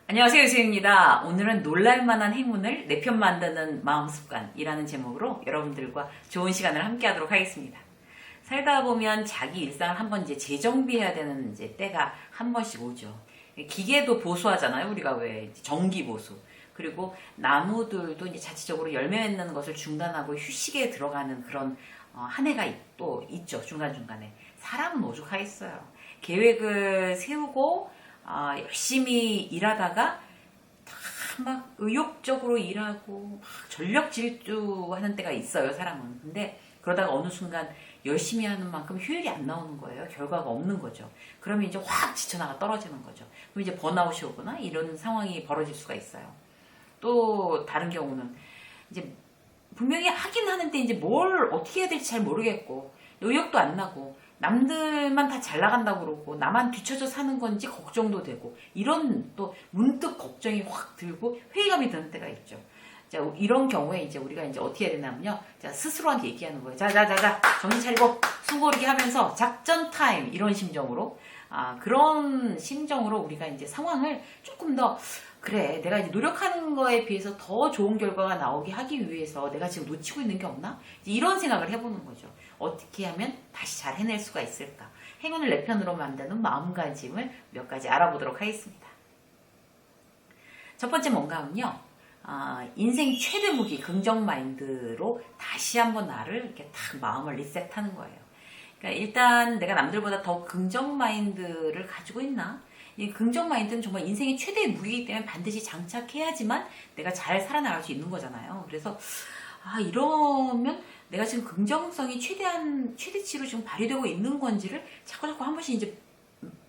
안녕하세요, 유수입니다. 오늘은 놀랄만한 행운을 내 편 만드는 마음습관이라는 제목으로 여러분들과 좋은 시간을 함께 하도록 하겠습니다. 살다 보면 자기 일상을 한번 이제 재정비해야 되는 이제 때가 한 번씩 오죠. 기계도 보수하잖아요. 우리가 왜 정기 보수. 그리고 나무들도 이제 자체적으로 열매 맺는 것을 중단하고 휴식에 들어가는 그런 한 해가 또 있죠. 중간중간에. 사람은 오죽하겠어요. 계획을 세우고 열심히 일하다가 막 의욕적으로 일하고 막 전력 질주하는 때가 있어요, 사람은. 근데 그러다가 어느 순간 열심히 하는 만큼 효율이 안 나오는 거예요. 결과가 없는 거죠. 그러면 이제 확 지쳐나가 떨어지는 거죠. 그럼 이제 번아웃이 오거나 이런 상황이 벌어질 수가 있어요. 또 다른 경우는 이제 분명히 하긴 하는데 이제 뭘 어떻게 해야 될지 잘 모르겠고 의욕도 안 나고 남들만 다 잘 나간다고 그러고 나만 뒤처져 사는 건지 걱정도 되고 이런 또 문득 걱정이 확 들고 회의감이 드는 때가 있죠. 자, 이런 경우에 이제 우리가 이제 어떻게 해야 되냐면요. 자, 스스로한테 얘기하는 거예요. 자, 정신 차리고 숨 고르게 하면서 작전 타임 이런 심정으로 그런 심정으로 우리가 이제 상황을 조금 더 그래 내가 이제 노력하는 거에 비해서 더 좋은 결과가 나오게 하기 위해서 내가 지금 놓치고 있는 게 없나? 이런 생각을 해보는 거죠. 어떻게 하면 다시 잘 해낼 수가 있을까? 행운을 내 편으로 만드는 마음가짐을 몇 가지 알아보도록 하겠습니다. 첫 번째 뭔가 하면요. 인생 최대 무기 긍정 마인드로 다시 한번 나를 이렇게 탁 마음을 리셋하는 거예요. 그러니까 일단 내가 남들보다 더 긍정 마인드를 가지고 있나? 이 긍정 마인드는 정말 인생의 최대의 무기이기 때문에 반드시 장착해야지만 내가 잘 살아나갈 수 있는 거잖아요. 그래서 이러면 내가 지금 긍정성이 최대치로 지금 발휘되고 있는 건지를 자꾸 한 번씩 이제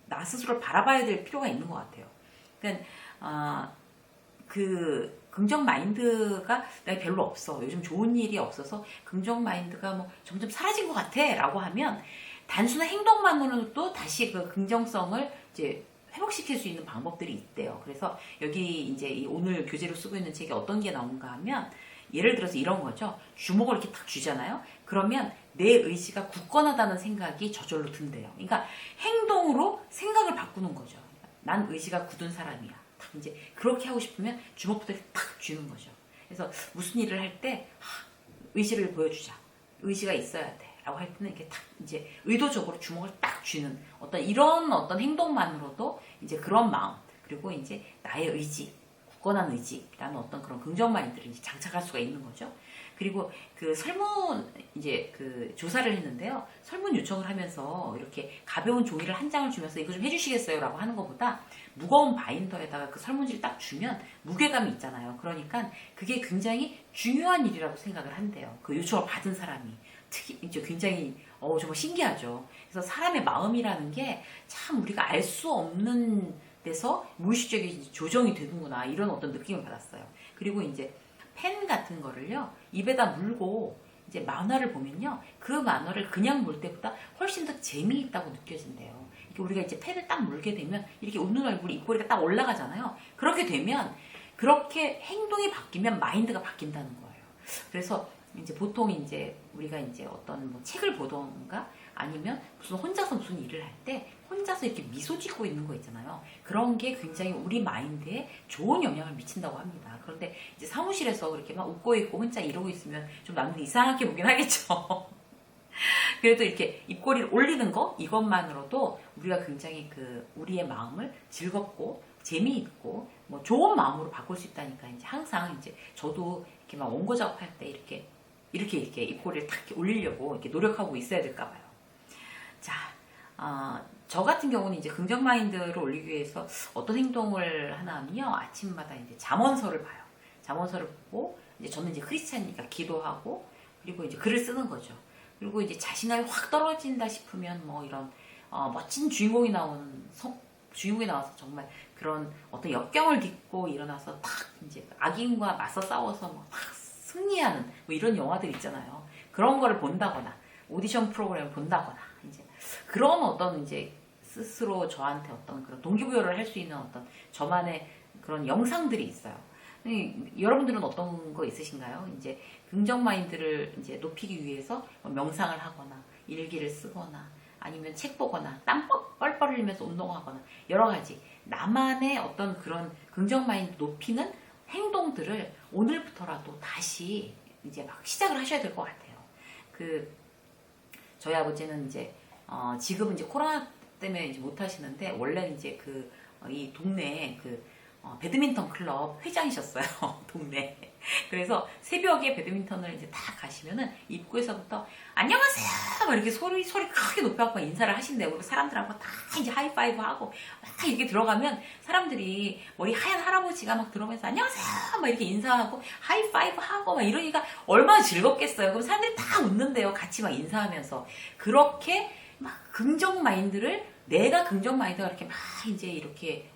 나 스스로를 바라봐야 될 필요가 있는 것 같아요. 그러니까 그 긍정 마인드가 내가 별로 없어. 요즘 좋은 일이 없어서 긍정 마인드가 뭐 점점 사라진 것 같아 라고 하면 단순한 행동만으로도 다시 그 긍정성을 이제 회복시킬 수 있는 방법들이 있대요. 그래서 여기 이제 오늘 교재로 쓰고 있는 책에 어떤 게 나온가 하면 예를 들어서 이런 거죠. 주먹을 이렇게 탁 쥐잖아요. 그러면 내 의지가 굳건하다는 생각이 저절로 든대요. 그러니까 행동으로 생각을 바꾸는 거죠. 난 의지가 굳은 사람이야. 딱 이제 그렇게 하고 싶으면 주먹부터 탁 쥐는 거죠. 그래서 무슨 일을 할 때 의지를 보여주자. 의지가 있어야 돼. 라고 할 때는 이렇게 탁 이제 의도적으로 주먹을 딱 쥐는 이런 행동만으로도 이제 그런 마음 그리고 이제 나의 의지 굳건한 의지라는 그런 긍정 마인드를 이제 장착할 수가 있는 거죠. 그리고 그 설문 이제 그 조사를 했는데요. 설문 요청을 하면서 이렇게 가벼운 종이를 한 장을 주면서 이거 좀 해주시겠어요라고 하는 것보다 무거운 바인더에다가 그 설문지를 딱 주면 무게감이 있잖아요. 그러니까 그게 굉장히 중요한 일이라고 생각을 한대요. 그 요청을 받은 사람이. 특히 이제 굉장히 정말 신기하죠. 그래서 사람의 마음이라는 게 참 우리가 알 수 없는 데서 무의식적인 조정이 되는구나 이런 느낌을 받았어요. 그리고 이제 펜 같은 거를요 입에다 물고 이제 만화를 보면요 그 만화를 그냥 볼 때보다 훨씬 더 재미있다고 느껴진대요. 이렇게 우리가 이제 펜을 딱 물게 되면 이렇게 웃는 얼굴이 입꼬리가 딱 올라가잖아요. 그렇게 되면 그렇게 행동이 바뀌면 마인드가 바뀐다는 거예요. 그래서 이제 보통 이제 우리가 이제 뭐 책을 보던가 아니면 혼자서 무슨 일을 할 때 혼자서 이렇게 미소 짓고 있는 거 있잖아요. 그런 게 굉장히 우리 마인드에 좋은 영향을 미친다고 합니다. 그런데 이제 사무실에서 그렇게 막 웃고 있고 혼자 이러고 있으면 좀 남들이 이상하게 보긴 하겠죠. 그래도 이렇게 입꼬리를 올리는 거 이것만으로도 우리가 굉장히 우리의 마음을 즐겁고 재미있고 뭐 좋은 마음으로 바꿀 수 있다니까 이제 항상 이제 저도 이렇게 막 원고 작업할 때 이렇게 입꼬리를 탁 올리려고 이렇게 노력하고 있어야 될까 봐요. 자, 저 같은 경우는 이제 긍정 마인드를 올리기 위해서 어떤 행동을 하나 하면요. 아침마다 이제 잠언서를 봐요. 잠언서를 보고 이제 저는 이제 크리스찬이니까 기도하고 그리고 이제 글을 쓰는 거죠. 그리고 이제 자신감이 확 떨어진다 싶으면 뭐 이런 멋진 주인공이 나와서 정말 그런 역경을 딛고 일어나서 탁 이제 악인과 맞서 싸워서 탁 승리하는 뭐 이런 영화들 있잖아요. 그런 거를 본다거나 오디션 프로그램을 본다거나 이제 그런 이제 스스로 저한테 그런 동기부여를 할 수 있는 저만의 그런 영상들이 있어요. 여러분들은 어떤 거 있으신가요? 이제 긍정 마인드를 이제 높이기 위해서 명상을 하거나 일기를 쓰거나 아니면 책 보거나 땀 뻘뻘 흘리면서 운동하거나 여러 가지 나만의 어떤 그런 긍정 마인드 높이는 행동들을 오늘부터라도 다시 이제 막 시작을 하셔야 될 것 같아요. 저희 아버지는 이제 지금은 이제 코로나 때문에 이제 못 하시는데 원래 이제 이 동네에 배드민턴 클럽 회장이셨어요. 동네. 그래서 새벽에 배드민턴을 이제 다 가시면은 입구에서부터 안녕하세요! 막 이렇게 소리 크게 높여갖고 인사를 하신대요. 그리고 사람들하고 다 이제 하이파이브 하고 막 이렇게 들어가면 사람들이 머리 하얀 할아버지가 막 들어오면서 안녕하세요! 막 이렇게 인사하고 하이파이브 하고 막 이러니까 얼마나 즐겁겠어요. 그럼 사람들이 다 웃는데요. 같이 막 인사하면서. 그렇게 막 긍정 마인드를 내가 긍정 마인드가 이렇게 막 이제 이렇게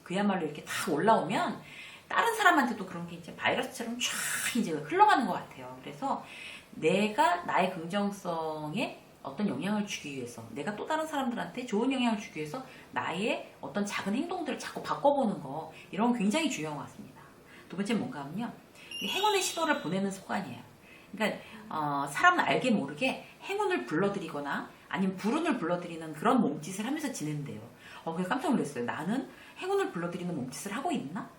그야말로 이렇게 다 올라오면 다른 사람한테도 그런 게 이제 바이러스처럼 쫙 이제 흘러가는 것 같아요. 그래서 내가 나의 긍정성에 어떤 영향을 주기 위해서, 내가 또 다른 사람들한테 좋은 영향을 주기 위해서 나의 어떤 작은 행동들을 자꾸 바꿔보는 거, 이런 건 굉장히 중요한 것 같습니다. 두 번째는 뭔가 하면요, 행운의 신호를 보내는 습관이에요. 그러니까 사람은 알게 모르게 행운을 불러들이거나 아니면 불운을 불러들이는 그런 몸짓을 하면서 지낸대요. 그래서 깜짝 놀랐어요. 나는 행운을 불러들이는 몸짓을 하고 있나?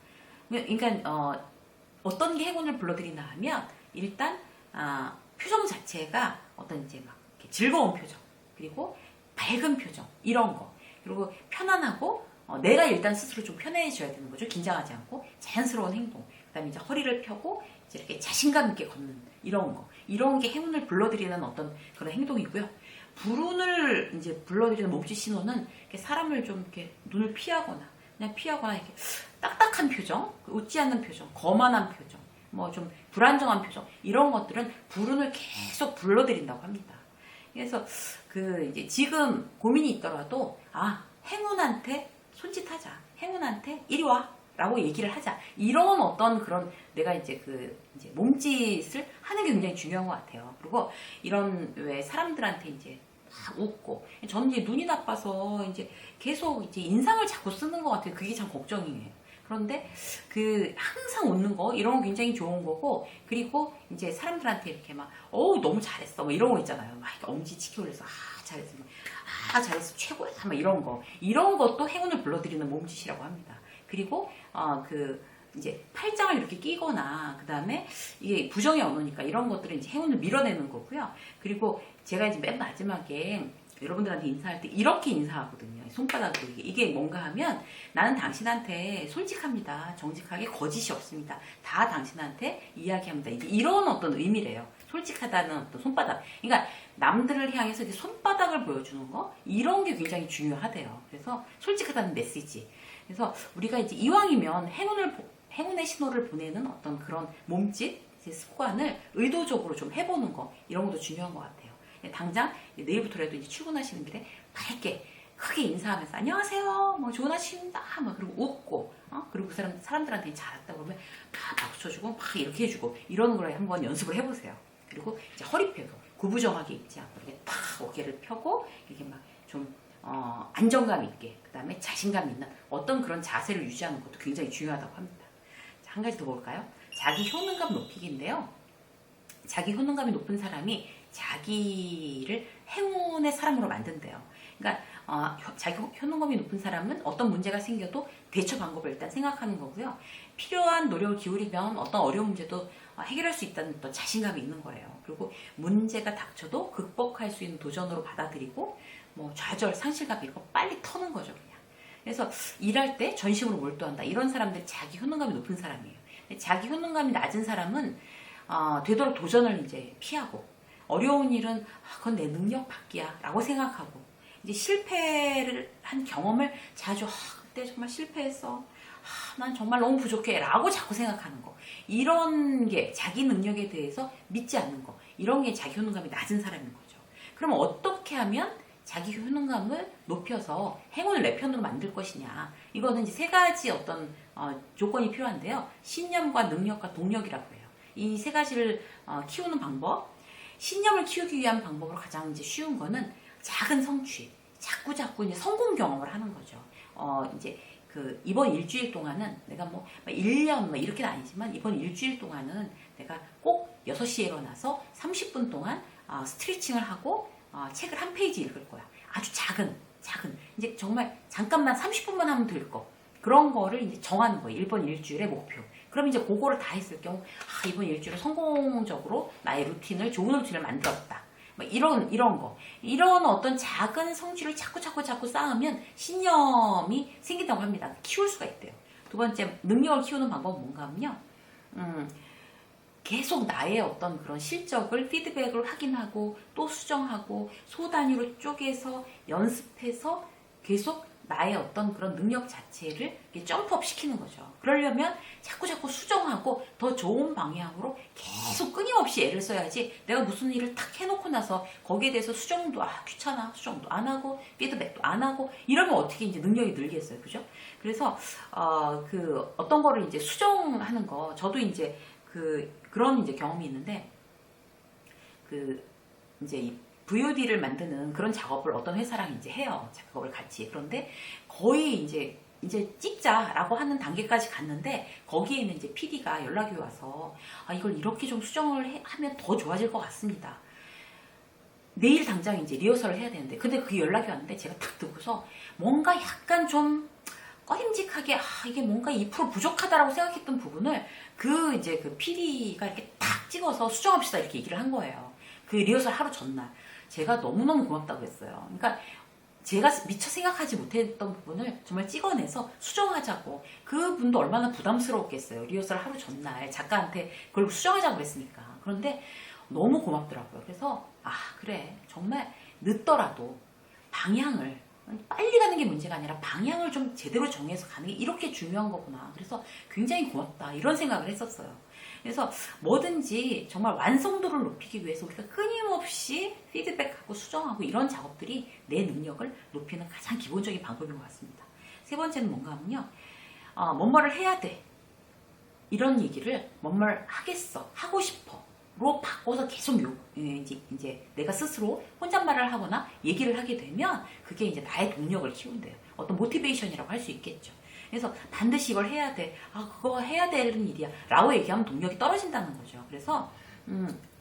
그러니까 어떤 게 행운을 불러들이나 하면 일단 표정 자체가 어떤 이제 막 즐거운 표정, 그리고 밝은 표정, 이런 거, 그리고 편안하고 내가 일단 스스로 좀 편해져야 되는 거죠. 긴장하지 않고 자연스러운 행동, 그다음에 이제 허리를 펴고 이제 이렇게 자신감 있게 걷는 이런 게 행운을 불러들이는 어떤 그런 행동이고요. 불운을 이제 불러들이는 몸짓 신호는 이렇게 사람을 좀 이렇게 눈을 피하거나 그냥 피하거나 이렇게 딱딱한 표정, 웃지 않는 표정, 거만한 표정, 뭐 좀 불안정한 표정, 이런 것들은 불운을 계속 불러들인다고 합니다. 그래서 이제 지금 고민이 있더라도 행운한테 손짓하자, 행운한테 이리 와라고 얘기를 하자, 이런 어떤 그런 내가 이제 이제 몸짓을 하는 게 굉장히 중요한 것 같아요. 그리고 이런 왜 사람들한테 이제 막 웃고, 저는 이제 눈이 나빠서 이제 계속 이제 인상을 자꾸 쓰는 것 같아요. 그게 참 걱정이에요. 그런데 항상 웃는 거, 이런 거 굉장히 좋은 거고, 그리고 이제 사람들한테 이렇게 막 너무 잘했어 뭐 이런 거 있잖아요. 막 이렇게 엄지 치켜 올려서 잘했어, 잘했어, 최고야, 막 이런 것도 행운을 불러들이는 몸짓이라고 합니다. 그리고 이제 팔짱을 이렇게 끼거나, 그 다음에 이게 부정의 언어니까 이런 것들은 이제 행운을 밀어내는 거고요. 그리고 제가 이제 맨 마지막에 여러분들한테 인사할 때 이렇게 인사하거든요. 손바닥으로. 이게 뭔가 하면 나는 당신한테 솔직합니다. 정직하게 거짓이 없습니다. 다 당신한테 이야기합니다. 이런 어떤 의미래요. 솔직하다는 어떤 손바닥. 그러니까 남들을 향해서 이렇게 손바닥을 보여주는 거, 이런 게 굉장히 중요하대요. 그래서 솔직하다는 메시지. 그래서 우리가 이제 이왕이면 행운의 신호를 보내는 어떤 그런 몸짓, 습관을 의도적으로 좀 해보는 거, 이런 것도 중요한 것 같아요. 당장 내일부터라도 이제 출근하시는 길에 밝게 크게 인사하면서 안녕하세요, 뭐 좋은 아침입니다, 막 그리고 웃고, 그리고 그 사람들한테 잘했다 그러면 막 박수 쳐주고 막 이렇게 해주고, 이런 걸 한번 연습을 해보세요. 그리고 이제 허리 펴고 구부정하게 입지 않고 이렇게 탁 어깨를 펴고 이렇게 막 좀 안정감 있게, 그 다음에 자신감 있는 어떤 그런 자세를 유지하는 것도 굉장히 중요하다고 합니다. 자, 한 가지 더 볼까요? 자기 효능감 높이기인데요. 자기 효능감이 높은 사람이 자기를 행운의 사람으로 만든대요. 그러니까 자기 효능감이 높은 사람은 어떤 문제가 생겨도 대처 방법을 일단 생각하는 거고요. 필요한 노력을 기울이면 어떤 어려운 문제도 해결할 수 있다는 어떤 자신감이 있는 거예요. 그리고 문제가 닥쳐도 극복할 수 있는 도전으로 받아들이고, 뭐 좌절, 상실감 이런 거 빨리 터는 거죠, 그냥. 그래서 일할 때 전심으로 몰두한다. 이런 사람들이 자기 효능감이 높은 사람이에요. 자기 효능감이 낮은 사람은 되도록 도전을 이제 피하고, 어려운 일은 그건 내 능력 밖이야 라고 생각하고, 이제 실패를 한 경험을 자주 그때 정말 실패했어, 난 정말 너무 부족해 라고 자꾸 생각하는 거, 이런 게 자기 능력에 대해서 믿지 않는 거, 이런 게 자기 효능감이 낮은 사람인 거죠. 그럼 어떻게 하면 자기 효능감을 높여서 행운을 내 편으로 만들 것이냐, 이거는 이제 세 가지 어떤 조건이 필요한데요. 신념과 능력과 동력이라고 해요. 이 세 가지를 키우는 방법, 신념을 키우기 위한 방법으로 가장 이제 쉬운 거는 작은 성취, 자꾸 이제 성공 경험을 하는 거죠. 이제 이번 일주일 동안은 내가 뭐 1년 뭐 이렇게는 아니지만, 이번 일주일 동안은 내가 꼭 6시에 일어나서 30분 동안 스트레칭을 하고 책을 한 페이지 읽을 거야. 아주 작은 이제 정말 잠깐만 30분만 하면 될 거. 그런 거를 이제 정하는 거예요. 이번 일주일의 목표. 그럼 이제 그거를 다 했을 경우, 이번 일주일에 성공적으로 나의 루틴을, 좋은 루틴을 만들었다. 뭐 이런 거. 이런 어떤 작은 성취를 자꾸 쌓으면 신념이 생긴다고 합니다. 키울 수가 있대요. 두 번째, 능력을 키우는 방법은 뭔가 하면요. 계속 나의 어떤 그런 실적을 피드백을 확인하고 또 수정하고 소 단위로 쪼개서 연습해서 계속 나의 어떤 그런 능력 자체를 점프업 시키는 거죠. 그러려면 자꾸 수정하고 더 좋은 방향으로 계속 끊임없이 애를 써야지, 내가 무슨 일을 탁 해놓고 나서 거기에 대해서 수정도 귀찮아, 수정도 안 하고 피드백도 안 하고 이러면 어떻게 이제 능력이 늘겠어요, 그죠? 그래서 그 어떤 거를 이제 수정하는 거, 저도 이제 그런 이제 경험이 있는데, 이제 이 VOD를 만드는 그런 작업을 어떤 회사랑 이제 해요. 작업을 같이. 그런데 거의 이제 찍자라고 하는 단계까지 갔는데, 거기에는 이제 PD가 연락이 와서 이걸 이렇게 좀 수정을 하면 더 좋아질 것 같습니다. 내일 당장 이제 리허설을 해야 되는데, 근데 그 연락이 왔는데 제가 탁 듣고서 뭔가 약간 좀 꺼림직하게 이게 뭔가 2% 부족하다라고 생각했던 부분을 이제 그 PD가 이렇게 탁 찍어서 수정합시다 이렇게 얘기를 한 거예요. 그 리허설 하루 전날. 제가 너무너무 고맙다고 했어요. 그러니까 제가 미처 생각하지 못했던 부분을 정말 찍어내서 수정하자고. 그분도 얼마나 부담스러웠겠어요. 리허설 하루 전날 작가한테 그걸 수정하자고 했으니까. 그런데 너무 고맙더라고요. 그래서 그래, 정말 늦더라도 방향을, 빨리 가는 게 문제가 아니라 방향을 좀 제대로 정해서 가는 게 이렇게 중요한 거구나. 그래서 굉장히 고맙다, 이런 생각을 했었어요. 그래서 뭐든지 정말 완성도를 높이기 위해서 우리가 끊임없이 피드백하고 수정하고 이런 작업들이 내 능력을 높이는 가장 기본적인 방법인 것 같습니다. 세 번째는 뭔가 하면요, 뭐뭐를 해야 돼, 이런 얘기를 뭐뭐를 하겠어, 하고 싶어 로 바꿔서 계속 이제 내가 스스로 혼잣말을 하거나 얘기를 하게 되면 그게 이제 나의 동력을 키운대요. 어떤 모티베이션이라고 할 수 있겠죠. 그래서 반드시 이걸 해야 돼, 그거 해야 되는 일이야 라고 얘기하면 동력이 떨어진다는 거죠. 그래서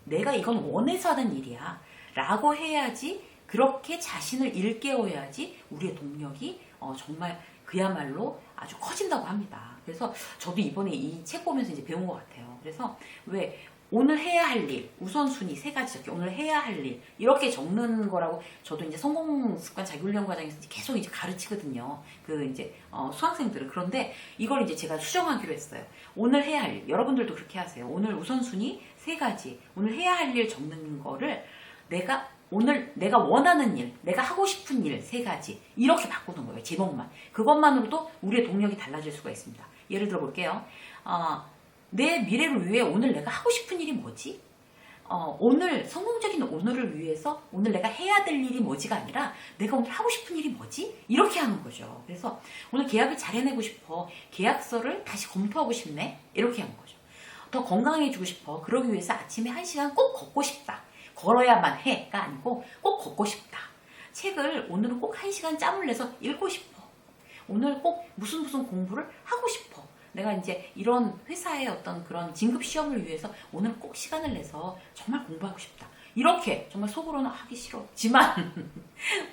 내가 이건 원해서 하는 일이야 라고 해야지, 그렇게 자신을 일깨워야지 우리의 동력이 정말 그야말로 아주 커진다고 합니다. 그래서 저도 이번에 이 책 보면서 이제 배운 것 같아요. 그래서 왜 오늘 해야 할 일, 우선순위 3가지 적기, 오늘 해야 할 일, 이렇게 적는 거라고 저도 이제 성공습관 자기훈련 과정에서 계속 이제 가르치거든요. 이제 수강생들은. 그런데 이걸 이제 제가 수정하기로 했어요. 오늘 해야 할 일, 여러분들도 그렇게 하세요. 오늘 우선순위 3가지, 오늘 해야 할 일 적는 거를 오늘 내가 원하는 일, 내가 하고 싶은 일 3가지, 이렇게 바꾸는 거예요. 제목만. 그것만으로도 우리의 동력이 달라질 수가 있습니다. 예를 들어 볼게요. 내 미래를 위해 오늘 내가 하고 싶은 일이 뭐지? 오늘 성공적인 오늘을 위해서 오늘 내가 해야 될 일이 뭐지가 아니라 내가 오늘 하고 싶은 일이 뭐지? 이렇게 하는 거죠. 그래서 오늘 계약을 잘 해내고 싶어. 계약서를 다시 검토하고 싶네. 이렇게 하는 거죠. 더 건강해지고 싶어. 그러기 위해서 아침에 1시간 꼭 걷고 싶다. 걸어야만 해가 아니고 꼭 걷고 싶다. 책을 오늘은 꼭 1시간 짬을 내서 읽고 싶어. 오늘 꼭 무슨 공부를 하고 싶어. 내가 이제 이런 회사의 어떤 그런 진급 시험을 위해서 오늘 꼭 시간을 내서 정말 공부하고 싶다. 이렇게 정말 속으로는 하기 싫었지만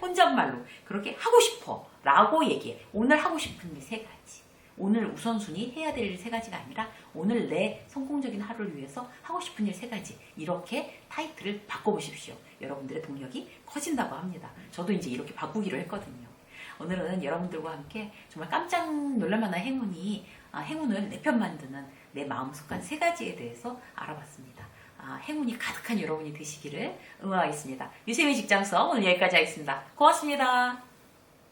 혼잣말로 그렇게 하고 싶어 라고 얘기해. 오늘 하고 싶은 일 3가지. 오늘 우선순위 해야 될 일 3가지가 아니라 오늘 내 성공적인 하루를 위해서 하고 싶은 일 3가지. 이렇게 타이틀을 바꿔보십시오. 여러분들의 동력이 커진다고 합니다. 저도 이제 이렇게 바꾸기로 했거든요. 오늘은 여러분들과 함께 정말 깜짝 놀랄만한 행운을 내 편 만드는 내 마음 습관 3가지에 대해서 알아봤습니다. 행운이 가득한 여러분이 되시기를 응원하겠습니다. 유세미 직장서 오늘 여기까지 하겠습니다. 고맙습니다.